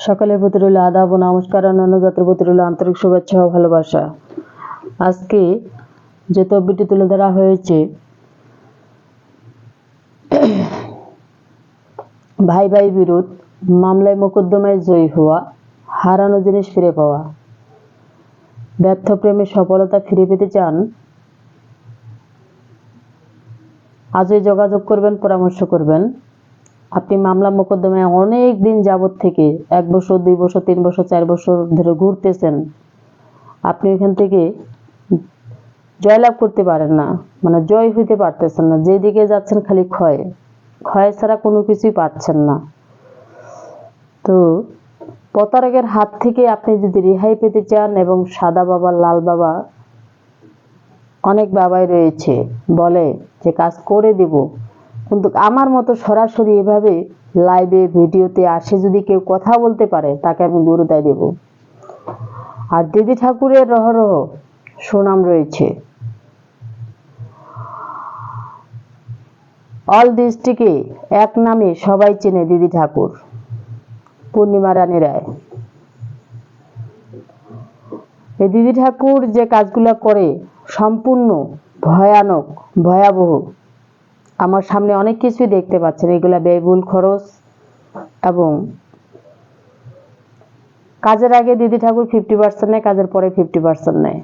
সকলের প্রতি রইল আদাব ও নমস্কার, অন্যান্য জাতির প্রতি রইল আন্তরিক শুভেচ্ছা ও ভালোবাসা। আজকে যে তদবিরটি তুলে ধরা হয়েছে, ভাই ভাই বিরোধ, মামলায় মোকদ্দমায় জয়ী হওয়া, হারানো জিনিস ফিরে পাওয়া। ব্যর্থ প্রেমে সফলতা ফিরে পেতে চান? আজই যোগাযোগ করবেন, পরামর্শ করবেন। আপনি মামলা মোকদ্দমায় অনেক দিন যাবত থেকে 1 বছর 2 বছর 3 বছর 4 বছর ধরে ঘুরতেছেন, আপনি এখান থেকে জয়লাভ করতে পারেন না, মানে জয় হইতে পারতেছেন না। যেদিকে যাচ্ছেন খালি ক্ষয় ক্ষয় ছাড়া কোনো কিছুই পাচ্ছেন না। তো প্রতারকের হাত থেকে আপনি যদি রেহাই পেতে চান, এবং সাদা বাবা লাল বাবা, অনেক বাবাই রয়েছে বলে যে কাজ করে দেব, কিন্তু আমার মতো সরাসরি এভাবে লাইভে ভিডিওতে আসে যদি কেউ কথা বলতে পারে, তাকে আমি গুরুদায় দেব। আর দিদি ঠাকুরের রহরহ সুনাম রয়েছে, অল ডিস্ট্রিক্টে এক নামে সবাই চেনে দিদি ঠাকুর, পূর্ণিমা রানী রায়। এই দিদি ঠাকুর যে কাজগুলো করে সম্পূর্ণ ভয়ানক, ভয়াবহ। আমার সামনে অনেক কিছুই দেখতে পাচ্ছেন, এগুলা ব্যয়বহুল খরচ, এবং কাজের আগে দিদি ঠাকুর 50% নেয়, কাজের পরে 50% নেয়।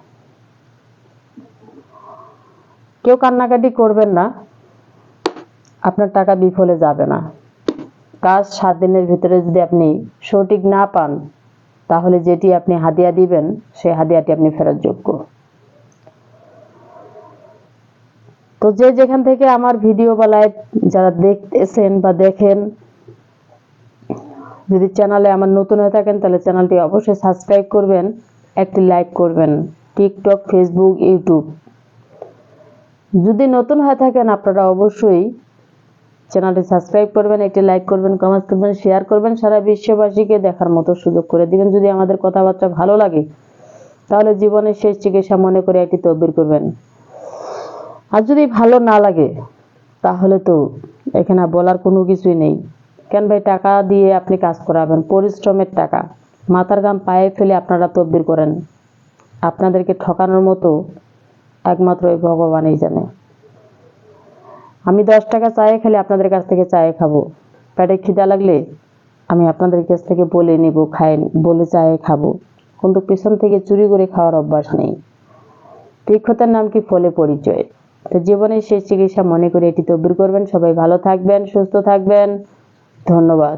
কেউ কান্নাকাটি করবেন না, আপনার টাকা বিফলে যাবে না। কাজ 7 দিনের ভিতরে যদি আপনি সঠিক না পান, তাহলে যেটি আপনি হাদিয়া দিবেন সেই হাদিয়াটি আপনি ফেরত যোগ্য। তো যে যেখান থেকে আমার ভিডিও বা লাইভ যারা দেখতেছেন বা দেখেন, যদি চ্যানেলে আমার নতুন হয়ে থাকেন তাহলে চ্যানেলটি অবশ্যই সাবস্ক্রাইব করবেন, একটি লাইক করবেন। টিকটক, ফেসবুক, ইউটিউব যদি নতুন হয়ে থাকেন, আপনারা অবশ্যই চ্যানেলটি সাবস্ক্রাইব করবেন, একটি লাইক করবেন, কমেন্ট করবেন, শেয়ার করবেন, সারা বিশ্ববাসীকে দেখার মতো সুযোগ করে দিবেন। যদি আমাদের কথাবার্তা ভালো লাগে, তাহলে জীবনের শেষ চিকিৎসা মনে করে একটি তদবির করবেন। আর যদি ভালো না লাগে, তাহলে তো এখানে বলার কোনো কিছুই নেই। কেন ভাই, টাকা দিয়ে আপনি কাজ করাবেন, পরিশ্রমের টাকা, মাথার ঘাম পায়ে ফেলে আপনারা তদবির করেন। আপনাদেরকে ঠকানোর মতো একমাত্র ওই ভগবানই জানে। আমি 10 টাকা চায়ে খেলে আপনাদের কাছ থেকে চায়ে খাবো, পেটে খিদা লাগলে আমি আপনাদের কাছ থেকে বলে নিব, বলে চায়ে খাবো, কিন্তু পিছন থেকে চুরি করে খাওয়ার অভ্যাস নেই। তীক্ষ্ণতার নাম কি ফলে পরিচয়। তো জীবনের শেষ চিকিৎসা মনে করে এটি তদবির করবেন। সবাই ভালো থাকবেন, সুস্থ থাকবেন। ধন্যবাদ।